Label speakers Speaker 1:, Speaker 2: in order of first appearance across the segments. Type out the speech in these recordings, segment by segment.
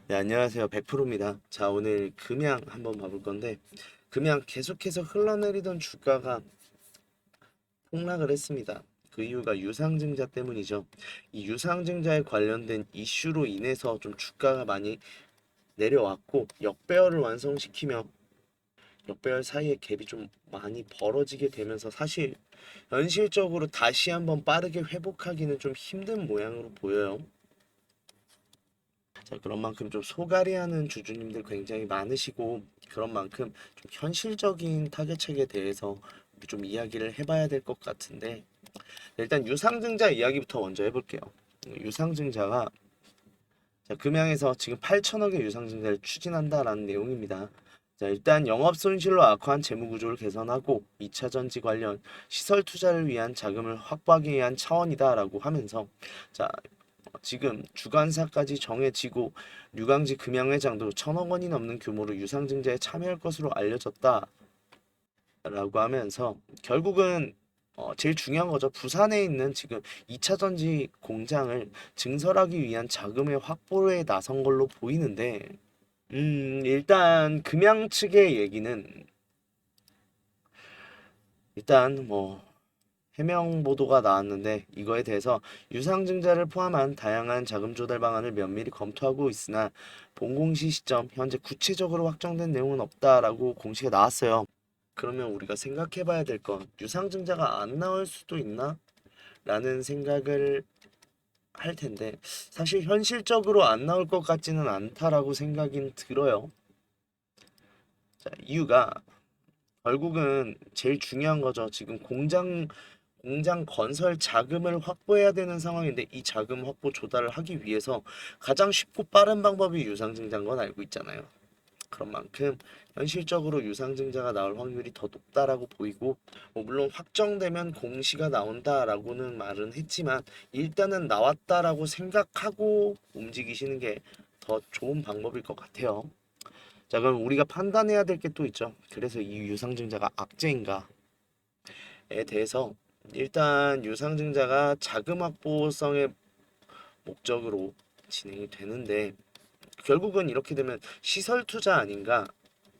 Speaker 1: 네, 안녕하세요. 100%입니다. 자, 오늘 금양 한번 봐볼 건데, 금양 계속해서 흘러내리던 주가가 폭락을 했습니다. 그 이유가 유상증자 때문이죠. 이 유상증자에 관련된 이슈로 인해서 좀 주가가 많이 내려왔고, 역배열을 완성시키며 역배열 사이에 갭이 좀 많이 벌어지게 되면서 사실 현실적으로 다시 한번 빠르게 회복하기는 좀 힘든 모양으로 보여요. 자, 그런 만큼 좀 소가리하는 주주님들 굉장히 많으시고 그런 만큼 좀 현실적인 타겟책에 대해서 우리 좀 이야기를 해봐야 될 것 같은데 일단 유상증자 이야기부터 먼저 해볼게요. 유상증자가 자, 금양에서 지금 8천억의 유상증자를 추진한다라는 내용입니다. 자, 일단 영업손실로 악화한 재무구조를 개선하고 2차 전지 관련 시설 투자를 위한 자금을 확보하기 위한 차원이다라고 하면서 자, 지금 주관사까지 정해지고 류강지 금양회장도 1,000억 원이 넘는 규모로 유상증자에 참여할 것으로 알려졌다라고 하면서 결국은 제일 중요한 거죠. 부산에 있는 지금 2차 전지 공장을 증설하기 위한 자금의 확보에 나선 걸로 보이는데 일단 금양 측의 얘기는 일단 뭐 해명 보도가 나왔는데 이거에 대해서 유상증자를 포함한 다양한 자금 조달 방안을 면밀히 검토하고 있으나 본공시 시점 현재 구체적으로 확정된 내용은 없다라고 공시가 나왔어요. 그러면 우리가 생각해 봐야 될 건 유상증자가 안 나올 수도 있나? 라는 생각을 할 텐데 사실 현실적으로 안 나올 것 같지는 않다라고 생각이 들어요. 자, 이유가 결국은 제일 중요한 거죠. 지금 공장 건설 자금을 확보해야 되는 상황인데 이 자금 확보 조달을 하기 위해서 가장 쉽고 빠른 방법이 유상증자인 건 알고 있잖아요. 그런 만큼 현실적으로 유상증자가 나올 확률이 더 높다라고 보이고 물론 확정되면 공시가 나온다라고는 말은 했지만 일단은 나왔다라고 생각하고 움직이시는 게 더 좋은 방법일 것 같아요. 자, 그럼 우리가 판단해야 될 게 또 있죠. 그래서 이 유상증자가 악재인가에 대해서 일단 유상증자가 자금 확보성의 목적으로 진행이 되는데 결국은 이렇게 되면 시설 투자 아닌가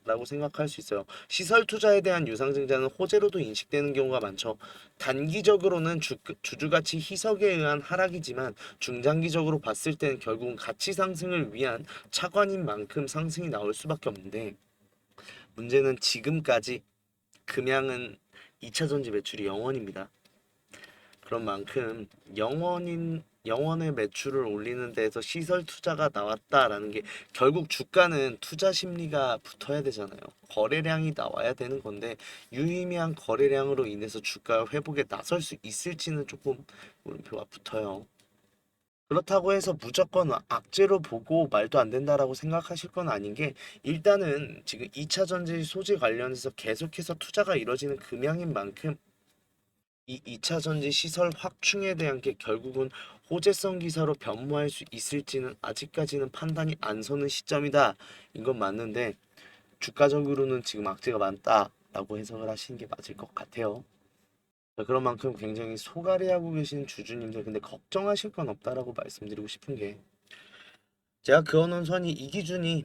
Speaker 1: 라고 생각할 수 있어요. 시설 투자에 대한 유상증자는 호재로도 인식되는 경우가 많죠. 단기적으로는 주주가치 희석에 의한 하락이지만 중장기적으로 봤을 때는 결국은 가치 상승을 위한 차관인 만큼 상승이 나올 수밖에 없는데 문제는 지금까지 금양은 2차 전지 매출이 0원입니다. 그런 만큼 영원의 매출을 올리는 데에서 시설 투자가 나왔다라는 게 결국 주가는 투자 심리가 붙어야 되잖아요. 거래량이 나와야 되는 건데 유의미한 거래량으로 인해서 주가 회복에 나설 수 있을지는 조금 물음표가 붙어요. 그렇다고 해서 무조건 악재로 보고 말도 안 된다라고 생각하실 건 아닌 게 일단은 지금 2차 전지 소재 관련해서 계속해서 투자가 이뤄지는 금양인 만큼 이 2차 전지 시설 확충에 대한 게 결국은 호재성 기사로 변모할 수 있을지는 아직까지는 판단이 안 서는 시점이다. 이건 맞는데 주가적으로는 지금 악재가 많다라고 해석을 하시는 게 맞을 것 같아요. 자, 그런 만큼 굉장히 소가리하고 계신 주주님들 근데 걱정하실 건 없다라고 말씀드리고 싶은 게 제가 그어놓은 선이 이 기준이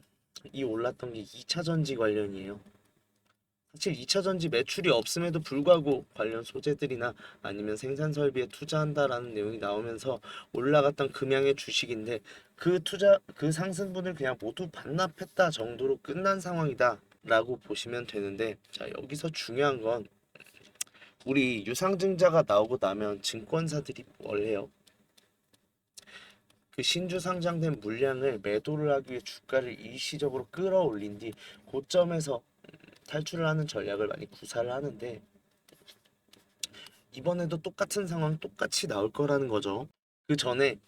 Speaker 1: 이 올랐던 게 2차 전지 관련이에요. 사실 2차 전지 매출이 없음에도 불구하고 관련 소재들이나 아니면 생산 설비에 투자한다라는 내용이 나오면서 올라갔던 금양의 주식인데 그 상승분을 그냥 모두 반납했다 정도로 끝난 상황이다라고 보시면 되는데 자, 여기서 중요한 건 우리 유상증자가 나오고 나면 증권사들이 뭘 해요? 그 신주 상장된 물량을 매도를 하기 위해 주가를 일시적으로 끌어올린 뒤 고점에서 탈출을 하는 전략을 많이 구사를 하는데 이번에도 똑같은 상황 똑같이 나올 거라는 거죠. 그 전에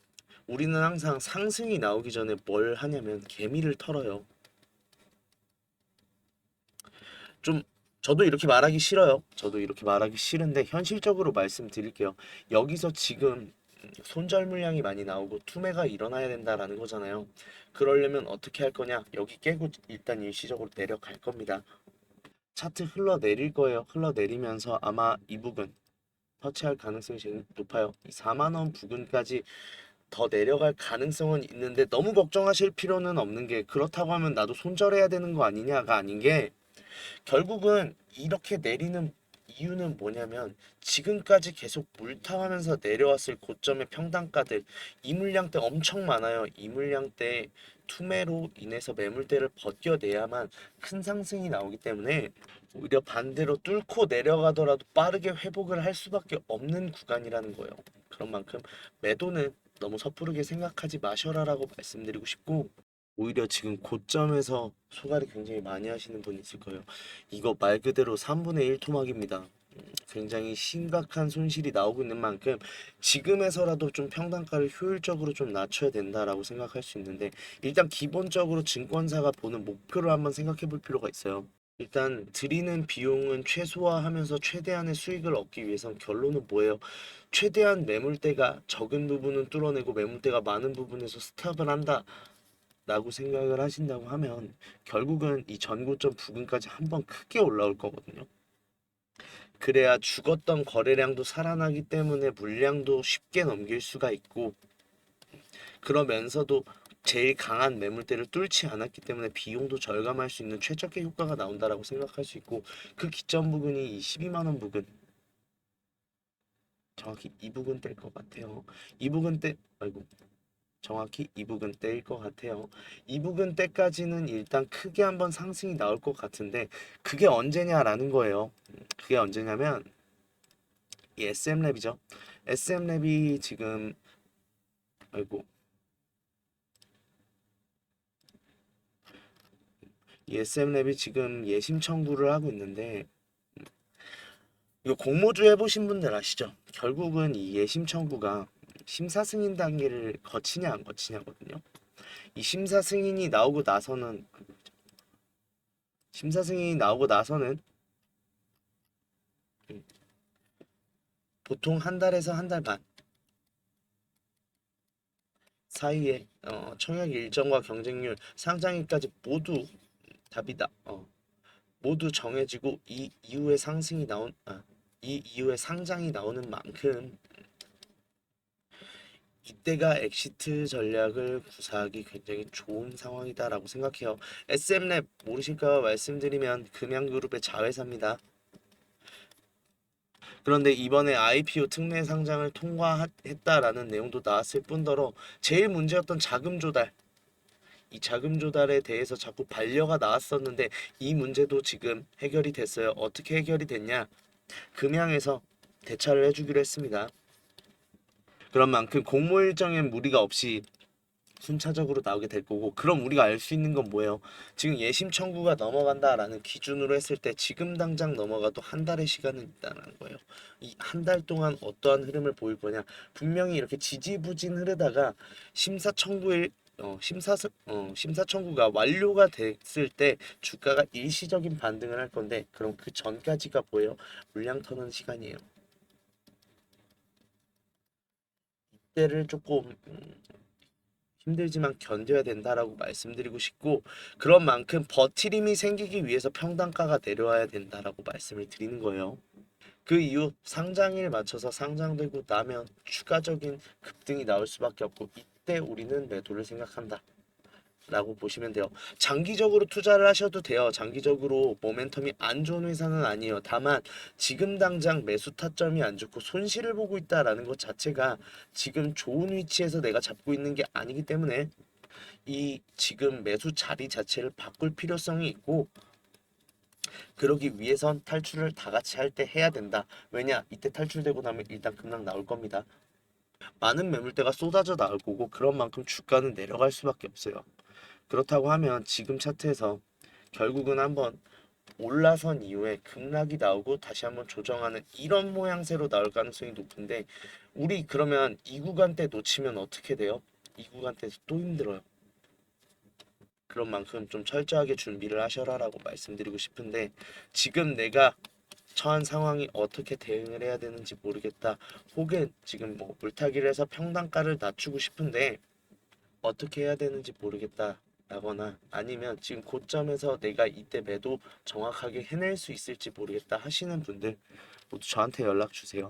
Speaker 1: 우리는 항상 상승이 나오기 전에 뭘 하냐면 개미를 털어요. 좀 저도 이렇게 말하기 싫어요. 저도 이렇게 말하기 싫은데 현실적으로 말씀드릴게요. 여기서 지금 손절 물량이 많이 나오고 투매가 일어나야 된다라는 거잖아요. 그러려면 어떻게 할 거냐? 여기 깨고 일단 일시적으로 내려갈 겁니다. 차트 흘러내릴 거예요. 흘러내리면서 아마 이 부분 터치할 가능성이 제일 높아요. 이 4만 원 부근까지 더 내려갈 가능성은 있는데 너무 걱정하실 필요는 없는 게, 그렇다고 하면 나도 손절해야 되는 거 아니냐가 아닌 게, 결국은 이렇게 내리는 이유는 뭐냐면 지금까지 계속 물타하면서 내려왔을 고점의 평단가들, 이 물량대 엄청 많아요. 이 물량대 투매로 인해서 매물대를 벗겨내야만 큰 상승이 나오기 때문에 오히려 반대로 뚫고 내려가더라도 빠르게 회복을 할 수밖에 없는 구간이라는 거예요. 그런 만큼 매도는 너무 섣부르게 생각하지 마셔라라고 말씀드리고 싶고, 오히려 지금 고점에서 소갈이 굉장히 많이 하시는 분 있을 거예요. 이거 말 그대로 3분의 1 토막입니다. 굉장히 심각한 손실이 나오고 있는 만큼 지금에서라도 좀 평단가를 효율적으로 좀 낮춰야 된다라고 생각할 수 있는데, 일단 기본적으로 증권사가 보는 목표를 한번 생각해 볼 필요가 있어요. 일단 드리는 비용은 최소화하면서 최대한의 수익을 얻기 위해선 결론은 뭐예요? 최대한 매물대가 적은 부분은 뚫어내고 매물대가 많은 부분에서 스탑을 한다 라고 생각을 하신다고 하면 결국은 이 전고점 부근까지 한번 크게 올라올 거거든요. 그래야 죽었던 거래량도 살아나기 때문에 물량도 쉽게 넘길 수가 있고, 그러면서도 제일 강한 매물대를 뚫지 않았기 때문에 비용도 절감할 수 있는 최적의 효과가 나온다라고 생각할 수 있고, 그 기점 부근이 이 12만 원 부근, 정확히 이 부근 뗄 것 같아요. 이 부근 때 아이고 정확히 이 부근 때일 것 같아요. 이 부근 때까지는 일단 크게 한번 상승이 나올 것 같은데, 그게 언제냐라는 거예요. 그게 언제냐면 이 SM랩이죠. SM랩이 지금 아이고 이 SM랩이 지금 예심 청구를 하고 있는데, 이거 공모주 해보신 분들 아시죠? 결국은 이 예심 청구가 심사 승인 단계를 거치냐 안 거치냐거든요. 이 심사 승인이 나오고 나서는 보통 한 달에서 한 달 반 사이에 청약 일정과 경쟁률, 상장일까지 모두 답이다. 모두 정해지고 이 이후에 상장이 나오는 만큼 이때가 엑시트 전략을 구사하기 굉장히 좋은 상황이다라고 생각해요. SM랩 모르실까 봐 말씀드리면 금양그룹의 자회사입니다. 그런데 이번에 IPO 특례 상장을 통과했다라는 내용도 나왔을 뿐더러 제일 문제였던 자금 조달, 이 자금 조달에 대해서 자꾸 반려가 나왔었는데 이 문제도 지금 해결이 됐어요. 어떻게 해결이 됐냐? 금양에서 대차를 해주기로 했습니다. 그런 만큼 공모 일정엔 무리가 없이 순차적으로 나오게 될 거고, 그럼 우리가 알 수 있는 건 뭐예요? 지금 예심 청구가 넘어간다라는 기준으로 했을 때 지금 당장 넘어가도 한 달의 시간은 있다는 거예요. 이 한 달 동안 어떠한 흐름을 보일 거냐? 분명히 이렇게 지지부진 흐르다가 심사 청구일 심사 청구가 완료가 됐을 때 주가가 일시적인 반등을 할 건데, 그럼 그 전까지가 뭐예요? 물량 터는 시간이에요. 이때를 조금 힘들지만 견뎌야 된다라고 말씀드리고 싶고, 그런 만큼 버티림이 생기기 위해서 평단가가 내려와야 된다라고 말씀을 드리는 거예요. 그 이후 상장일 맞춰서 상장되고 나면 추가적인 급등이 나올 수밖에 없고, 이때 우리는 매도를 생각한다 라고 보시면 돼요. 장기적으로 투자를 하셔도 돼요. 장기적으로 모멘텀이 안 좋은 회사는 아니에요. 다만 지금 당장 매수 타점이 안 좋고 손실을 보고 있다라는 것 자체가 지금 좋은 위치에서 내가 잡고 있는 게 아니기 때문에 이 지금 매수 자리 자체를 바꿀 필요성이 있고, 그러기 위해선 탈출을 다 같이 할 때 해야 된다. 왜냐? 이때 탈출되고 나면 일단 급락 나올 겁니다. 많은 매물대가 쏟아져 나올 거고, 그런 만큼 주가는 내려갈 수밖에 없어요. 그렇다고 하면 지금 차트에서 결국은 한번 올라선 이후에 급락이 나오고 다시 한번 조정하는 이런 모양새로 나올 가능성이 높은데, 우리 그러면 이 구간대 놓치면 어떻게 돼요? 이 구간대에서 또 힘들어요. 그런 만큼 좀 철저하게 준비를 하셔라라고 말씀드리고 싶은데, 지금 내가 처한 상황이 어떻게 대응을 해야 되는지 모르겠다, 혹은 지금 뭐 물타기를 해서 평단가를 낮추고 싶은데 어떻게 해야 되는지 모르겠다 라거나, 아니면 지금 고점에서 내가 이때 매도 정확하게 해낼 수 있을지 모르겠다 하시는 분들 모두 저한테 연락 주세요.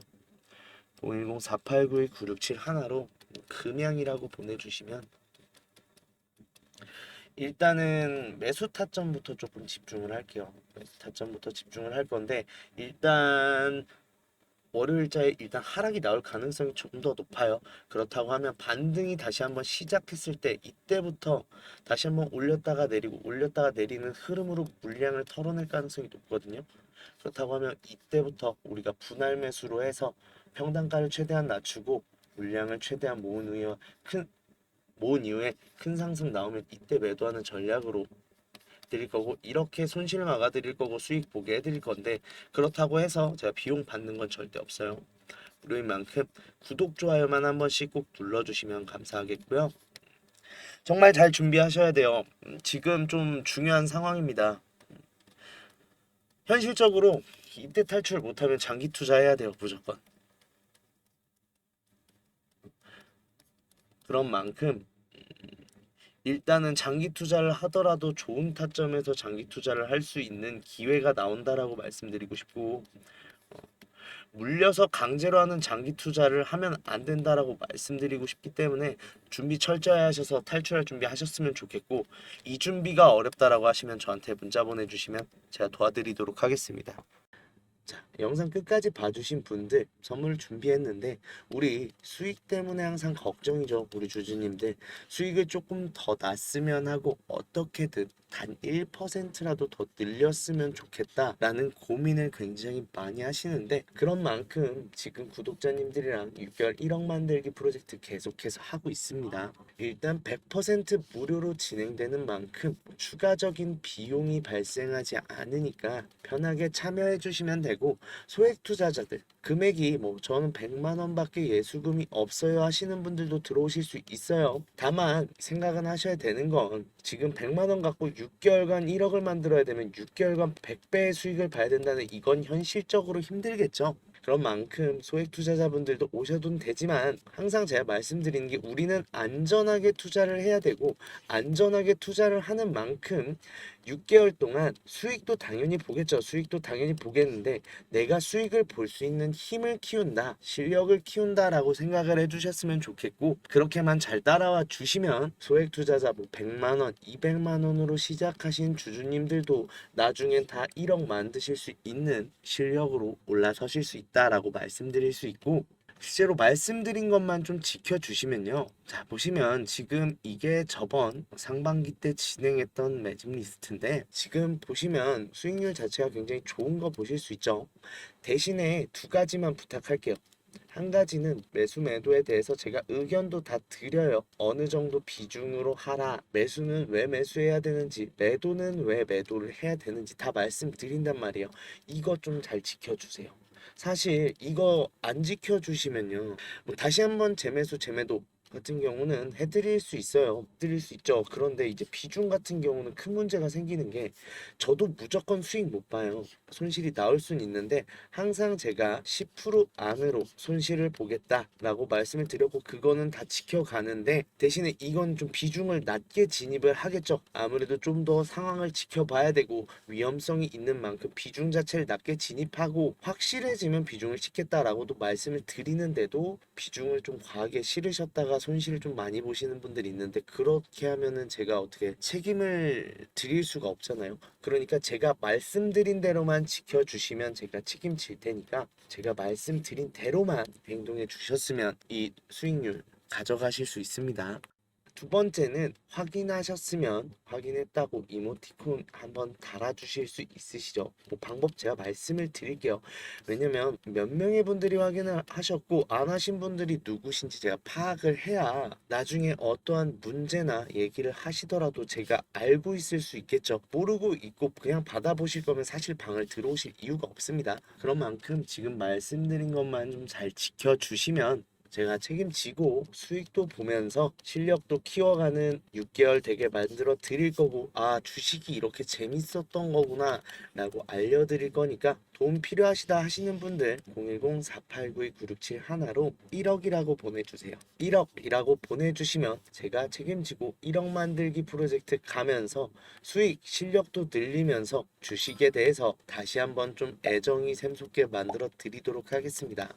Speaker 1: 010-4892-9671로 금양이라고 보내주시면 일단은 매수 타점부터 조금 집중을 할게요. 매수 타점부터 집중을 할 건데 일단 월요일자에 일단 하락이 나올 가능성이 조금 더 높아요. 그렇다고 하면 반등이 다시 한번 시작했을 때 이때부터 다시 한번 올렸다가 내리고 올렸다가 내리는 흐름으로 물량을 털어낼 가능성이 높거든요. 그렇다고 하면 이때부터 우리가 분할 매수로 해서 평단가를 최대한 낮추고 물량을 최대한 모은 이후에 큰 상승 나오면 이때 매도하는 전략으로 드릴 거고 이렇게 손실 막아 드릴 거고 수익 보게 해 드릴 건데 그렇다고 해서 제가 비용 받는 건 절대 없어요. 무료인 만큼 구독 좋아요만 한 번씩 꼭 눌러주시면 감사하겠고요. 정말 잘 준비하셔야 돼요. 지금 좀 중요한 상황입니다. 현실적으로 이때 탈출 못하면 장기 투자해야 돼요. 무조건. 그런 만큼 일단은 장기 투자를 하더라도 좋은 타점에서 장기 투자를 할 수 있는 기회가 나온다라고 말씀드리고 싶고 물려서 강제로 하는 장기 투자를 하면 안 된다라고 말씀드리고 싶기 때문에 준비 철저히 하셔서 탈출할 준비 하셨으면 좋겠고 이 준비가 어렵다라고 하시면 저한테 문자 보내주시면 제가 도와드리도록 하겠습니다. 자, 영상 끝까지 봐주신 분들 선물 준비했는데 우리 수익 때문에 항상 걱정이죠. 우리 주주님들 수익을 조금 더 났으면 하고 어떻게든 단 1%라도 더 늘렸으면 좋겠다라는 고민을 굉장히 많이 하시는데 그런 만큼 지금 구독자님들이랑 6개월 1억 만들기 프로젝트 계속해서 하고 있습니다. 일단 100% 무료로 진행되는 만큼 추가적인 비용이 발생하지 않으니까 편하게 참여해 주시면 되고 소액 투자자들 금액이 뭐 저는 100만 원밖에 예수금이 없어요 하시는 분들도 들어오실 수 있어요. 다만 생각은 하셔야 되는 건 지금 100만 원 갖고 6개월간 1억을 만들어야 되면 6개월간 100배의 수익을 봐야 된다는 이건 현실적으로 힘들겠죠. 그런 만큼 소액 투자자분들도 오셔도 되지만 항상 제가 말씀드리는 게 우리는 안전하게 투자를 해야 되고 안전하게 투자를 하는 만큼 6개월 동안 수익도 당연히 보겠죠. 수익도 당연히 보겠는데 내가 수익을 볼 수 있는 힘을 키운다, 실력을 키운다라고 생각을 해주셨으면 좋겠고 그렇게만 잘 따라와 주시면 소액 투자자 뭐 100만 원, 200만 원으로 시작하신 주주님들도 나중엔 다 1억 만드실 수 있는 실력으로 올라서실 수 있다라고 말씀드릴 수 있고 실제로 말씀드린 것만 좀 지켜주시면요. 자, 보시면 지금 이게 저번 상반기 때 진행했던 매집 리스트인데 지금 보시면 수익률 자체가 굉장히 좋은 거 보실 수 있죠. 대신에 두 가지만 부탁할게요. 한 가지는 매수 매도에 대해서 제가 의견도 다 드려요. 어느 정도 비중으로 하라. 매수는 왜 매수해야 되는지, 매도는 왜 매도를 해야 되는지 다 말씀드린단 말이에요. 이거 좀 잘 지켜주세요. 사실 이거 안 지켜주시면요. 뭐 다시 한번 재매수 재매도 같은 경우는 해드릴 수 있어요. 해드릴 수 있죠. 그런데 이제 비중 같은 경우는 큰 문제가 생기는 게 저도 무조건 수익 못 봐요. 손실이 나올 수는 있는데 항상 제가 10% 안으로 손실을 보겠다라고 말씀을 드렸고 그거는 다 지켜가는데 대신에 이건 좀 비중을 낮게 진입을 하겠죠. 아무래도 좀 더 상황을 지켜봐야 되고 위험성이 있는 만큼 비중 자체를 낮게 진입하고 확실해지면 비중을 싣겠다라고도 말씀을 드리는데도 비중을 좀 과하게 실으셨다가 손실을 좀 많이 보시는 분들이 있는데 그렇게 하면은 제가 어떻게 책임을 드릴 수가 없잖아요. 그러니까 제가 말씀드린 대로만 지켜주시면 제가 책임질 테니까 제가 말씀드린 대로만 행동해 주셨으면 이 수익률 가져가실 수 있습니다. 두 번째는 확인하셨으면 확인했다고 이모티콘 한번 달아주실 수 있으시죠? 뭐 방법 제가 말씀을 드릴게요. 왜냐면 몇 명의 분들이 확인을 하셨고 안 하신 분들이 누구신지 제가 파악을 해야 나중에 어떠한 문제나 얘기를 하시더라도 제가 알고 있을 수 있겠죠. 모르고 있고 그냥 받아보실 거면 사실 방을 들어오실 이유가 없습니다. 그런 만큼 지금 말씀드린 것만 좀 잘 지켜주시면 제가 책임지고 수익도 보면서 실력도 키워가는 6개월 되게 만들어 드릴 거고 아 주식이 이렇게 재밌었던 거구나 라고 알려드릴 거니까 도움 필요하시다 하시는 분들 010-4892-9671 하나로 1억이라고 보내주세요. 1억이라고 보내주시면 제가 책임지고 1억 만들기 프로젝트 가면서 수익 실력도 늘리면서 주식에 대해서 다시 한번 좀 애정이 샘솟게 만들어 드리도록 하겠습니다.